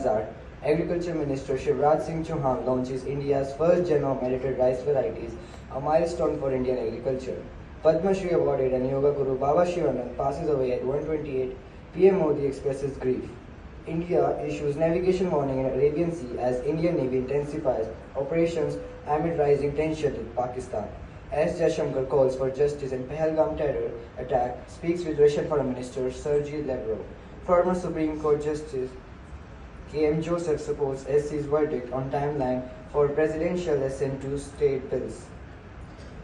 headlines are: Agriculture Minister Shivraj Singh Chauhan launches India's first genome-edited rice varieties, a milestone for Indian agriculture. Padma Shri awarded and Yoga Guru Baba Shivanand passes away at 1:28 PM. Modi expresses grief. India issues navigation warning in Arabian Sea as Indian Navy intensifies operations amid rising tension with Pakistan. S. Jaishankar calls for justice in Pahalgam terror attack, speaks with Russian Foreign Minister Sergei Lavrov. Former Supreme Court Justice K.M. Joseph supports SC's verdict on timeline for presidential assent to state bills.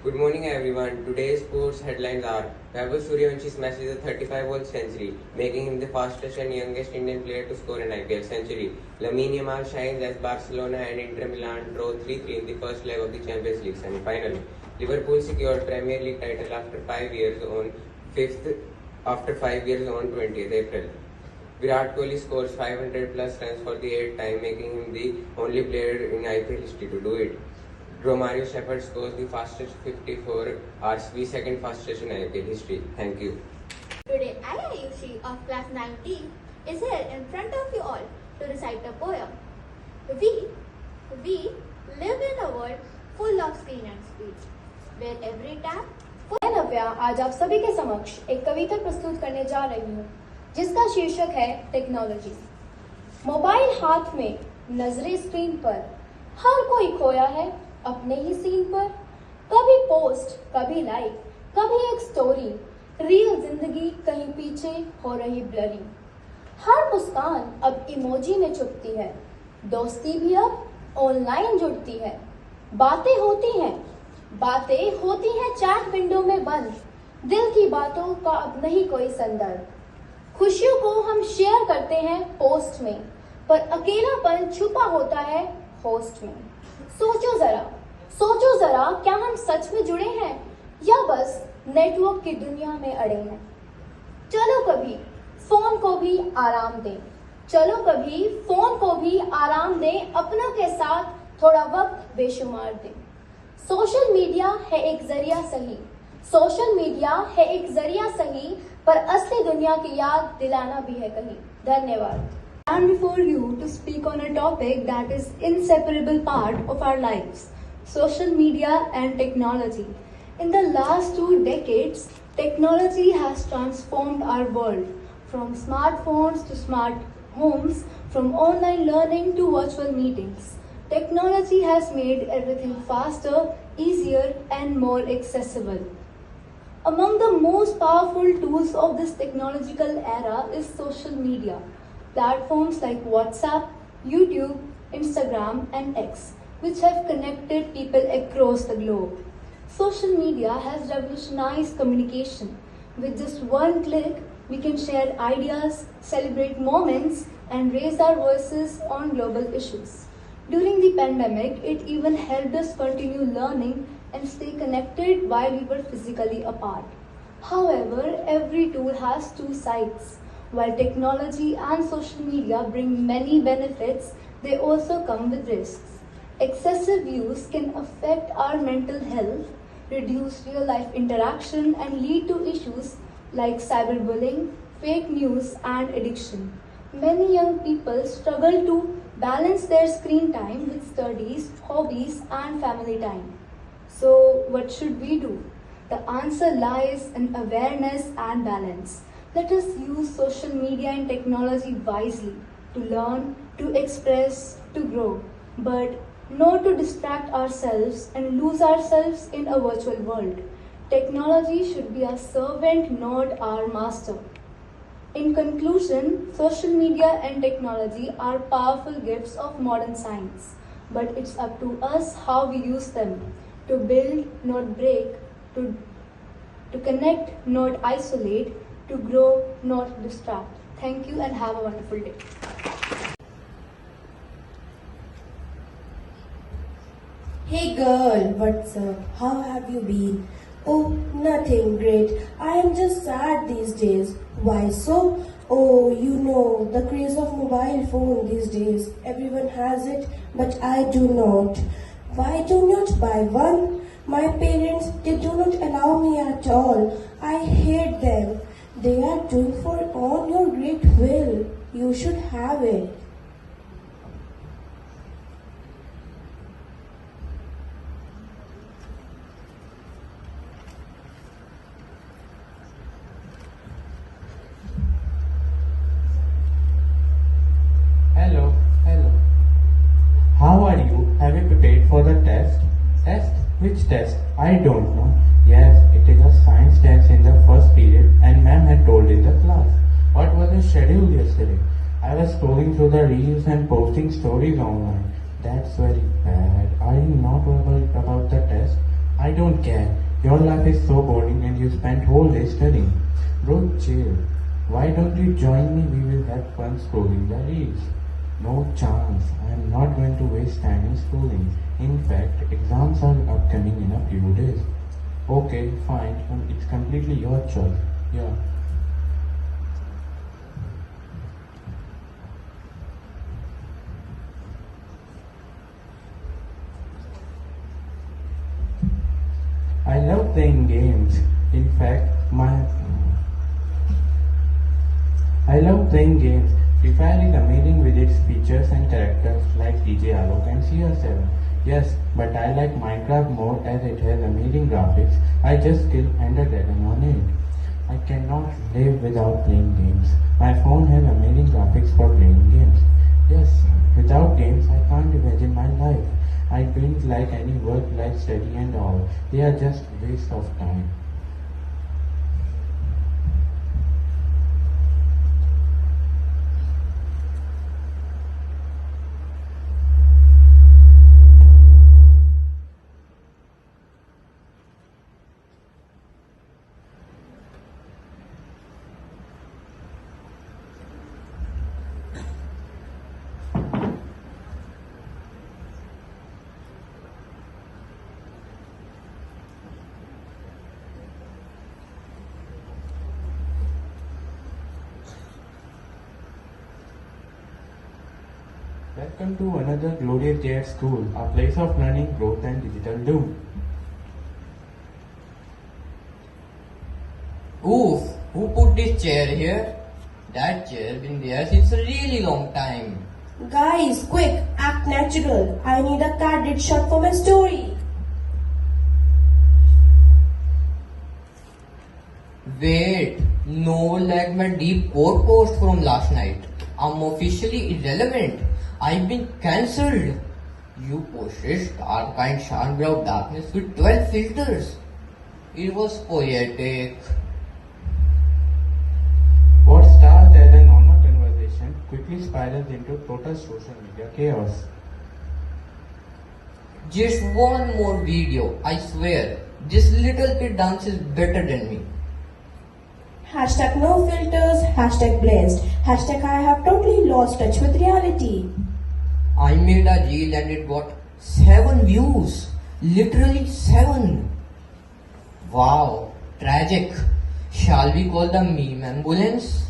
Good morning everyone. Today's sports headlines are: Vaibhav Suryavanshi smashes a 35-ball century, making him the fastest and youngest Indian player to score an IPL century. Lamine Yamal shines as Barcelona and Inter Milan draw 3-3 in the first leg of the Champions League semi-final. Liverpool secured Premier League title after 5 years on 20th April. Virat Kohli scores 500 plus runs for the 8th time, making him the only player in IPL history to do it. Romario Shepherd scores the fastest 54 RCB, second fastest in IPL history. Thank you. Today, Ayushi of class 9D is here in front of you all to recite a poem. We live in a world full of screen and speech, where every tap. मैं नव्या आज आप सभी के समक्ष एक कविता प्रस्तुत करने जा रही हूँ, जिसका शीर्षक है टेक्नोलॉजी। मोबाइल हाथ में, नजरें स्क्रीन पर, हर कोई खोया है अपने ही सीन पर। कभी पोस्ट, कभी लाइक, कभी एक स्टोरी, रियल जिंदगी कहीं पीछे हो रही ब्लरी। हर मुस्कान अब इमोजी में छुपती है, दोस्ती भी अब ऑनलाइन जुड़ती है। बातें होती हैं चैट विंडो में बंद, दिल की बातों का अब नहीं कोई संदर्भ। खुशियों को हम शेयर करते हैं पोस्ट में, पर अकेलापन छुपा होता है होस्ट में। सोचो जरा क्या हम सच में जुड़े हैं या बस नेटवर्क की दुनिया में अड़े हैं। चलो कभी फोन को भी आराम दें, अपनों के साथ थोड़ा वक्त बेशुमार दें। सोशल मीडिया है एक जरिया सही, पर असली दुनिया की याद दिलाना भी है कहीं। धन्यवाद। Stand before you to speak on a topic that is inseparable part of our lives: social media and technology. In the last 2 decades, technology has transformed our world, from smartphones to smart homes, from online learning to virtual meetings. Technology has made everything faster, easier, and more accessible. Among the most powerful tools of this technological era is social media. Platforms like WhatsApp, YouTube, Instagram, and X, which have connected people across the globe. Social media has revolutionized communication. With just one click, we can share ideas, celebrate moments, and raise our voices on global issues. During the pandemic, it even helped us continue learning and stay connected while we were physically apart. However, every tool has 2 sides. While technology and social media bring many benefits, they also come with risks. Excessive use can affect our mental health, reduce real-life interaction, and lead to issues like cyberbullying, fake news, and addiction. Many young people struggle to balance their screen time with studies, hobbies, and family time. So, what should we do? The answer lies in awareness and balance. Let us use social media and technology wisely to learn, to express, to grow, but not to distract ourselves and lose ourselves in a virtual world. Technology should be our servant, not our master. In conclusion, social media and technology are powerful gifts of modern science, but it's up to us how we use them to build, not break, to connect, not isolate, to grow, not distract. Thank you and have a wonderful day. Hey girl, what's up? How have you been? Oh, nothing great. I am just sad these days. Why so? Oh, you know, the craze of mobile phone these days. Everyone has it, but I do not. Why do not buy one? My parents, they do not allow me at all. I hate them. They are doing for all your great will. You should have it. test? I don't know. Yes, it is a science test in the first period and ma'am had told in the class. What was the schedule yesterday? I was scrolling through the reels and posting stories online. That's very bad. Are you not worried about the test? I don't care. Your life is so boring and you spent whole day studying. Bro, chill. Why don't you join me? We will have fun scrolling the reels. No chance. I am not going to waste time in schooling. In fact, exams are upcoming in a few days. Okay, fine. It's completely your choice. Yeah. I love playing games. In fact, I love playing games. Free Fire is amazing with its features and characters like DJ Alok and CR7. Yes, but I like Minecraft more as it has amazing graphics. I just killed Ender Dragon on it. I cannot live without playing games. My phone has amazing graphics for playing games. Yes, without games I can't imagine my life. I don't like any work like study and all. They are just waste of time. Welcome to another glorious day at school, a place of learning, growth and digital doom. Oof, who put this chair here? That chair been there since a really long time. Guys, quick, act natural. I need a candid shot for my story. Wait, no one liked my deep core post from last night. I'm officially irrelevant. I've been cancelled. You posted Star Kind Sharp Brow Darkness with 12 filters. It was poetic. What starts as a normal conversation quickly spirals into total social media chaos. Just one more video, I swear. This little kid dances better than me. Hashtag no filters, hashtag blessed, hashtag I have totally lost touch with reality. I made a reel and it got 7 views. Literally 7. Wow, tragic. Shall we call the meme ambulance?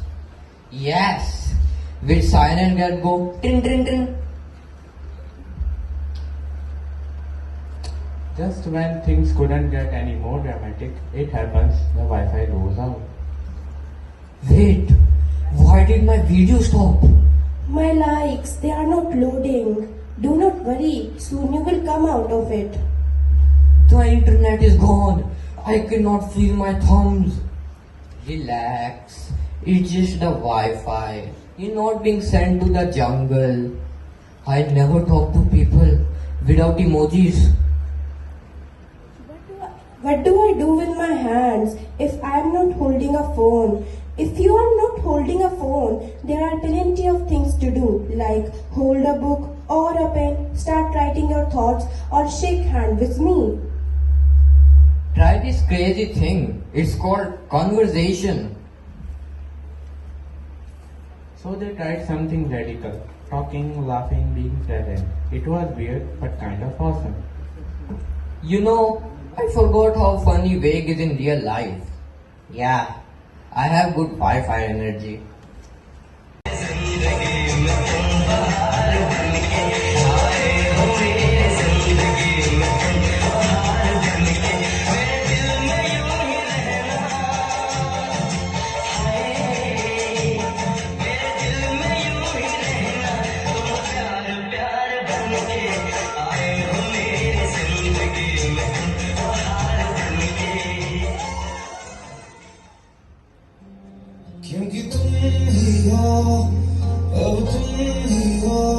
Yes. With siren that go trin trin trin. Just when things couldn't get any more dramatic, it happens, the Wi-Fi goes out. Wait, why did my video stop? My likes, they are not loading. Do not worry, soon you will come out of it. The internet is gone. I cannot feel my thumbs. Relax. It's just the Wi-Fi. You're not being sent to the jungle. I never talk to people without emojis. What do I do with my hands if I am not holding a phone? If you are not holding a phone, there are plenty of things to do, like hold a book or a pen, start writing your thoughts, or shake hand with me. Try this crazy thing. It's called conversation. So they tried something radical, talking, laughing, being present. It was weird but kind of awesome. You know, I forgot how funny Vague is in real life. Yeah, I have good Wi-Fi energy. क्योंकि तुम ही हो अब तुम ही हो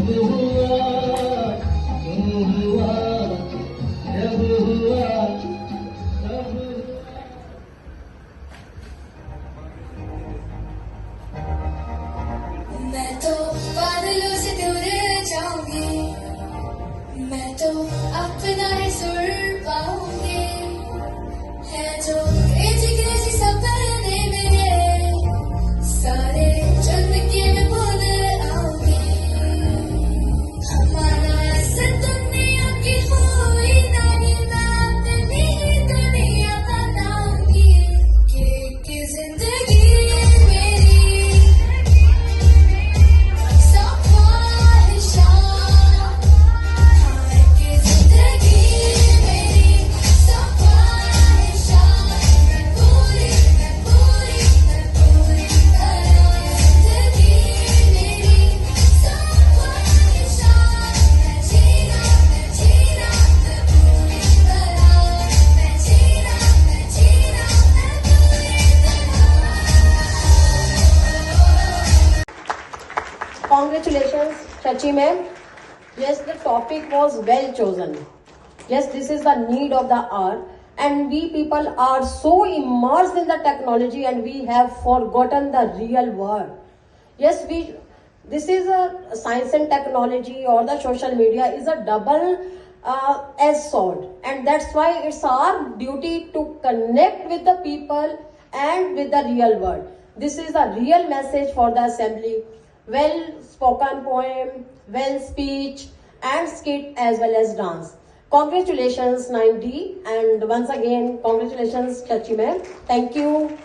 मैं तो बादलों से दूर जाऊंगी, मैं तो अपना ही सुर पाऊंगी, है जो क्रेजी क्रेजी सपने मेरे, सारे जन्म के मैं भूल आऊंगी। हमारा ऐसे दुनिया की कोई नहीं, मैं अपनी ही दुनिया बनाऊंगी, कि जिंदगी Congratulations, Chachi ma'am. Yes, the topic was well chosen. Yes, this is the need of the hour, and we people are so immersed in the technology and we have forgotten the real world. Yes, this is a science and technology, or the social media is a double edged sword, and that's why it's our duty to connect with the people and with the real world. This is a real message for the assembly. Well spoken poem, well speech and skit as well as dance. Congratulations 9D, and once again congratulations Chachi ma'am. Thank you.